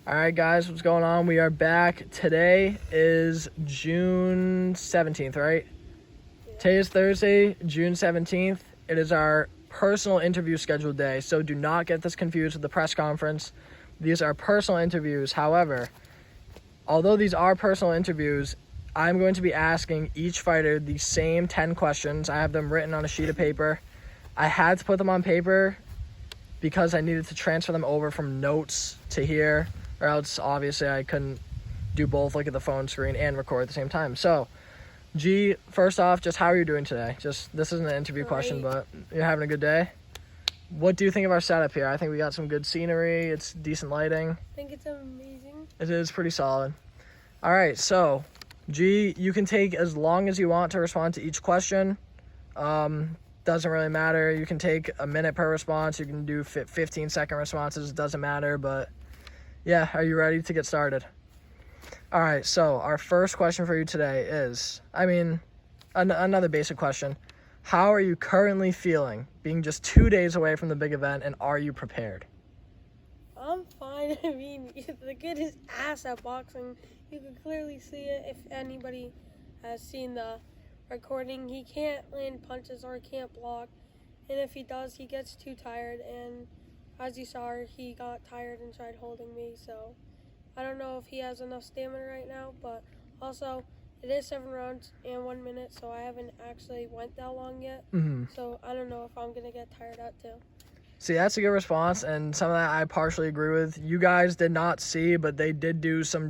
All right, guys, what's going on? We are back. Today is June 17th, right? Yeah. Today is Thursday, June 17th. It is our personal interview scheduled day, so do not get this confused with the press conference. These are personal interviews. However, although these are personal interviews, I'm going to be asking each fighter the same 10 questions. I have them written on a sheet of paper. I had to put them on paper because I needed to transfer them over from notes to here, or else obviously I couldn't do both, look at the phone screen and record at the same time. So, G, first off, just how are you doing today? This isn't an interview question, but you're having a good day? What do you think of our setup here? I think we got some good scenery. It's decent lighting. I think it's amazing. It is pretty solid. All right, so, G, you can take as long as you want to respond to each question. Doesn't really matter. You can take a minute per response. You can do 15-second responses. It doesn't matter, but yeah, are you ready to get started? All right, so our first question for you today is, another basic question. How are you currently feeling being just 2 days away from the big event, and are you prepared? I'm fine. I mean, the kid is ass at boxing. You can clearly see it if anybody has seen the recording. He can't land punches or he can't block. And if he does, he gets too tired. And as you saw, he got tired and tried holding me. So I don't know if he has enough stamina right now. But also, it is 7 rounds and 1 minute, so I haven't actually went that long yet. So I don't know if I'm going to get tired out too. See, that's a good response, and some of that I partially agree with. You guys did not see, but they did do some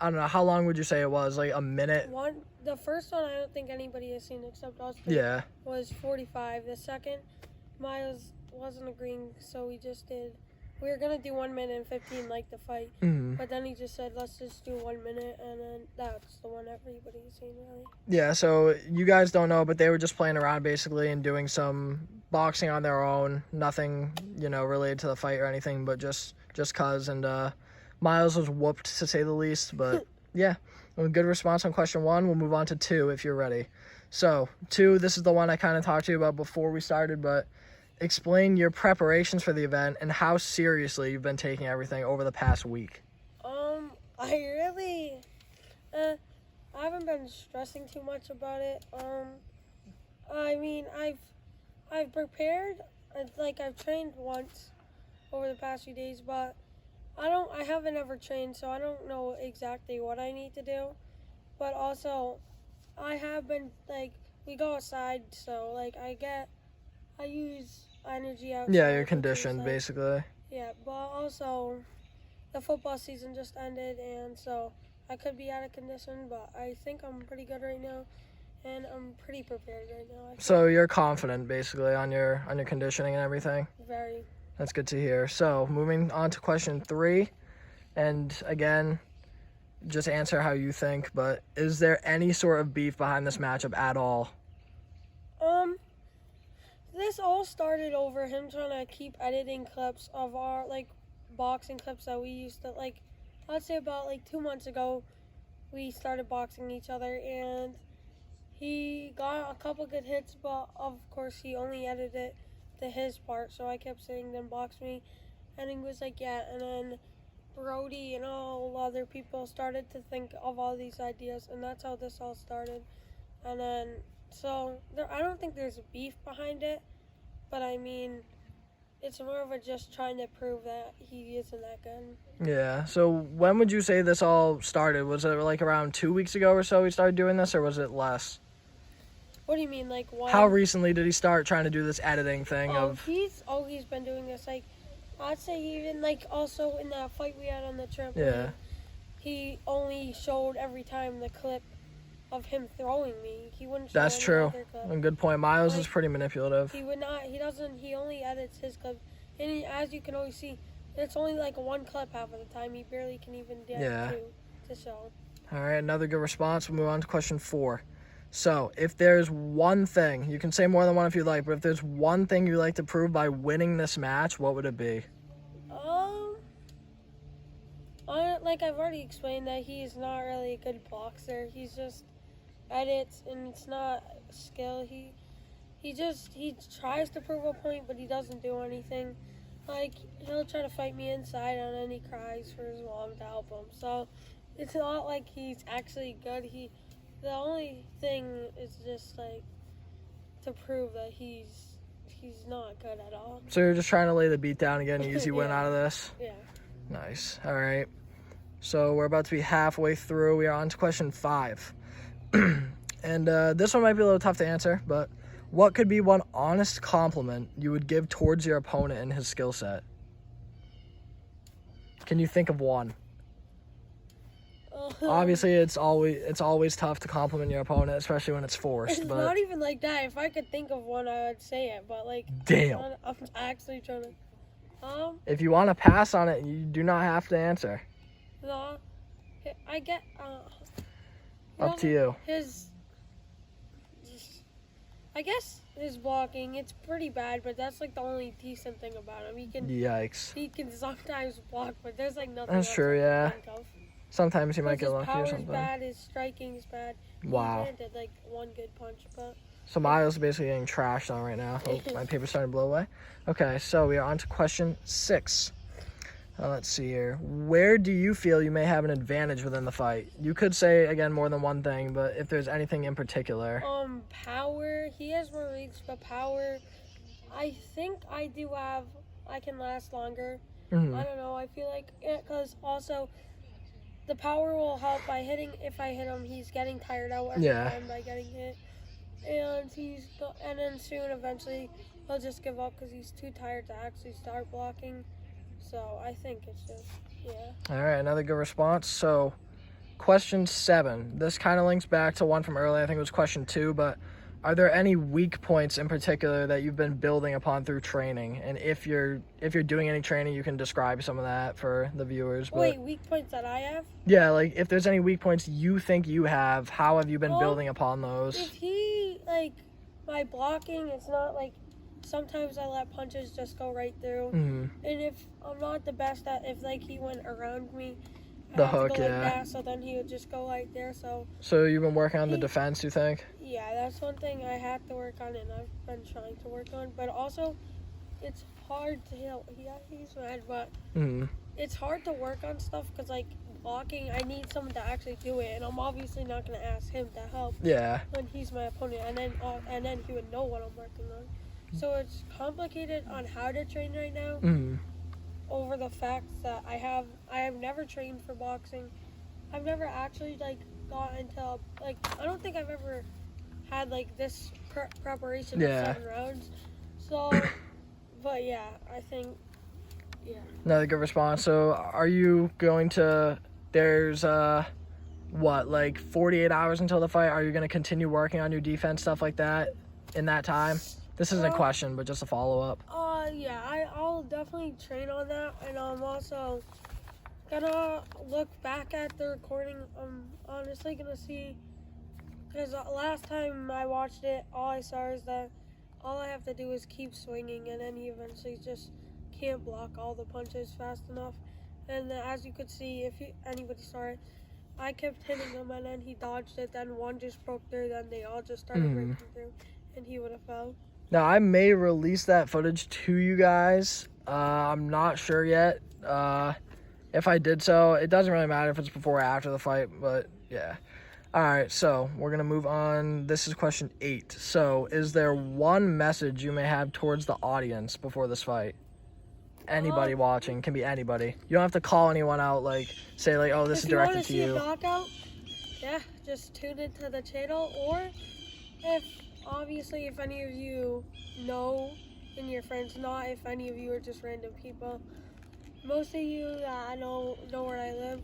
I don't know, how long would you say it was? Like a minute? The first one I don't think anybody has seen except us. Yeah. Was 45. The second, Myles wasn't agreeing, so we were going to do 1 minute and 15 like the fight. But then he just said, let's just do 1 minute, and then that's the one everybody's seen, really. Yeah, so you guys don't know, but they were just playing around basically and doing some boxing on their own. Nothing, related to the fight or anything, but just cause. And Myles was whooped, to say the least. But yeah, good response on question 1. We'll move on to 2 if you're ready. So 2, this is the one I kind of talked to you about before we started, but explain your preparations for the event and how seriously you've been taking everything over the past week. I haven't been stressing too much about it. I've prepared, I've trained once over the past few days, but I haven't ever trained, so I don't know exactly what I need to do. But also, I have been, we go outside, so, I use energy outside. Yeah, you're conditioned, basically. Yeah, but also, the football season just ended, and so I could be out of condition, but I think I'm pretty good right now, and I'm pretty prepared right now. So you're confident, basically, on your conditioning and everything? Very. That's good to hear. So moving on to question 3, and again, just answer how you think, but is there any sort of beef behind this matchup at all? This all started over him trying to keep editing clips of our, boxing clips that we used to, I'd say about, 2 months ago, we started boxing each other, and he got a couple good hits, but of course he only edited it to his part, so I kept saying, then box me, and he was like, yeah, and then Brody and all other people started to think of all these ideas, and that's how this all started. And then, I don't think there's beef behind it, but it's more of just trying to prove that he isn't that good. Yeah, so when would you say this all started? Was it around 2 weeks ago or so we started doing this, or was it less? What do you mean, what? How recently did he start trying to do this editing thing He's always been doing this, I'd say even, also in that fight we had on the trampoline. Yeah. He only showed every time the clip of him throwing me. He wouldn't show That's true. Clip. A good point. Myles is pretty manipulative. He only edits his clip. And as you can always see, it's only 1 clip half of the time. He barely can even get 2 to show. All right, another good response. We'll move on to question 4. So, if there's one thing, you can say more than one if you like, but if there's one thing you'd like to prove by winning this match, what would it be? I've already explained that he is not really a good boxer. He's just edits, and it's not skill. He tries to prove a point, but he doesn't do anything. like he'll try to fight me inside, and then he cries for his mom to help him. So it's not like he's actually good. The only thing is just like to prove that he's not good at all. So you're just trying to lay the beat down and get an easy win Yeah. out of this? Yeah. Nice. All right. So we're about to be halfway through. We are on to question 5. And this one might be a little tough to answer, but what could be one honest compliment you would give towards your opponent and his skill set? Can you think of one? Obviously, it's always tough to compliment your opponent, especially when it's forced. It's But not even like that. If I could think of one, I would say it. But like, damn, I'm actually trying to. if you want to pass on it, you do not have to answer. No, I get. Up to you. I guess his blocking, it's pretty bad, but that's like the only decent thing about him. Yikes. He can sometimes block, but there's like nothing. That's else true, I can yeah. think of. Sometimes he might His get lucky or power's something. bad, his striking's bad. Wow. He landed like one good punch, but So Myles is basically getting trashed on right now. Oh, my paper's starting to blow away. Okay, so we are on to question 6. Let's see here. Where do you feel you may have an advantage within the fight? You could say, again, more than one thing, but if there's anything in particular. power. He has more reach, but power. I think I can last longer. Mhm. I don't know. I feel like because also the power will help by hitting. If I hit him, he's getting tired out every time by getting hit, and then soon eventually he'll just give up because he's too tired to actually start blocking. So I think it's just All right, another good response. So question 7. This kind of links back to one from earlier. I think it was question 2, but are there any weak points in particular that you've been building upon through training? And if you're doing any training, you can describe some of that for the viewers. But Wait, weak points that I have? yeah, like if there's any weak points you think you have, how have you been building upon those? If he my blocking, it's not like sometimes I let punches just go right through. Mm-hmm. And if I'm not the best at if he went around me, The I have hook, to go yeah. like that, so then he would just go right there. So you've been working on the defense, you think? Yeah, that's one thing I have to work on, and I've been trying to work on. But also, it's hard to he's mad, but it's hard to work on stuff because blocking, I need someone to actually do it, and I'm obviously not going to ask him to help. Yeah. When he's my opponent, and then he would know what I'm working on. So it's complicated on how to train right now. Over the fact that I have never trained for boxing. I've never actually got into I don't think I've ever had this preparation of 7 rounds. So, but yeah, I think Another good response. So are you going to? There's 48 hours until the fight. Are you going to continue working on your defense stuff like that in that time? This isn't a question, but just a follow-up. Yeah, I'll definitely train on that, and I'm also gonna look back at the recording. I'm honestly gonna see, because last time I watched it, all I saw is that all I have to do is keep swinging, and then he eventually just can't block all the punches fast enough. And as you could see, if anybody saw it, I kept hitting him, and then he dodged it. Then one just broke through. Then they all just started breaking through, and he would have fell. Now, I may release that footage to you guys. I'm not sure yet. If I did so, it doesn't really matter if it's before or after the fight, but yeah. All right, so we're going to move on. This is question 8. So is there one message you may have towards the audience before this fight? Anybody watching, can be anybody. You don't have to call anyone out, say, oh, this is directed to you. If you want to see a knockout, yeah, just tune into the channel. Or if any of you know and your friends not, if any of you are just random people, most of you know where I live,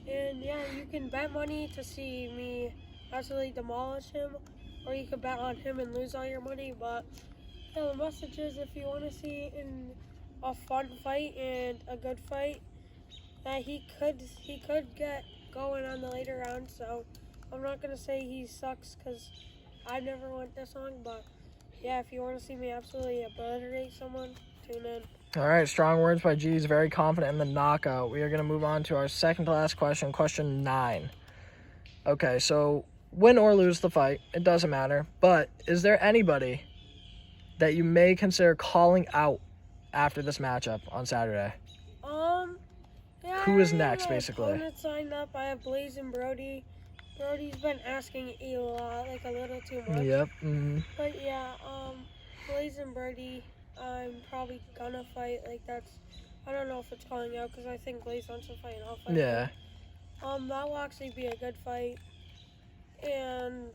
and yeah, you can bet money to see me absolutely demolish him, or you can bet on him and lose all your money. But yeah, the message is, if you want to see a fun fight and a good fight, that he could get going on the later rounds. So I'm not gonna say he sucks because I never went this long, but yeah, if you want to see me absolutely obliterate someone, tune in. All right, strong words by G. He's very confident in the knockout. We are going to move on to our second to last question, question 9. Okay, so win or lose the fight, it doesn't matter, but is there anybody that you may consider calling out after this matchup on Saturday? Yeah, Who is I next, have my basically? opponent signed up. I have Blaze and Brody. Brody's been asking a lot, like a little too much. Yep. Mm-hmm. But yeah, Blaze and Brody, I'm probably gonna fight. Like that's, I don't know if it's calling out because I think Blaze wants to fight and I'll fight. Yeah. Him. That will actually be a good fight. And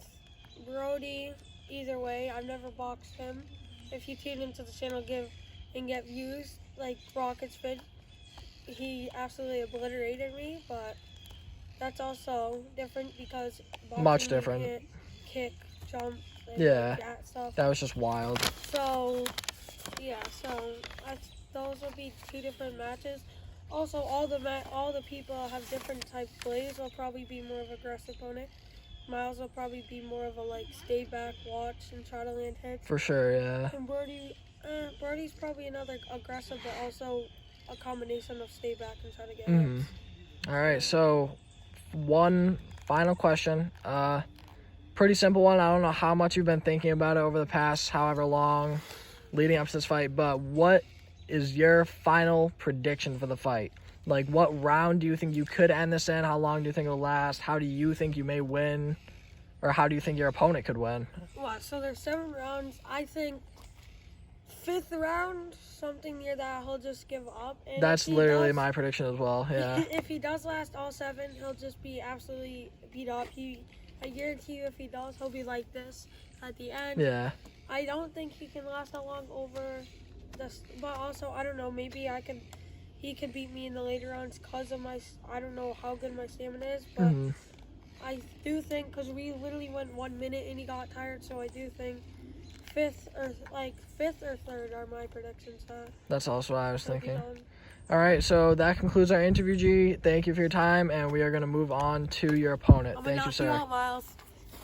Brody, either way, I've never boxed him. If you tune into the channel, get views like Rocket's vid, he absolutely obliterated me. But that's also different because boxing, Much different. You can't kick, jump, and Yeah. like that stuff. That was just wild. So yeah, those will be two different matches. Also, all the people have different types. Blaze will probably be more of an aggressive opponent. Myles will probably be more of a like stay back, watch, and try to land hits. For sure, yeah. And Brody's probably another aggressive, but also a combination of stay back and try to get hits. All right, so one final question. Pretty simple one. I don't know how much you've been thinking about it over the past however long leading up to this fight, but what is your final prediction for the fight? Like, what round do you think you could end this in? How long do you think it'll last? How do you think you may win? Or how do you think your opponent could win? Well, so there's 7 rounds. I think 5th round, something near that, he'll just give up. And that's literally my prediction as well, yeah. If he does last all 7, he'll just be absolutely beat up. I guarantee you if he does, he'll be like this at the end. Yeah. I don't think he can last that long over this, but also, I don't know, maybe he could beat me in the later rounds because of I don't know how good my stamina is, but I do think, because we literally went 1 minute and he got tired, so I do think 5th or 3rd are my predictions. That's also what I was thinking. All right, so that concludes our interview, G. Thank you for your time, and we are going to move on to your opponent. Thank you, sir. Out, Myles.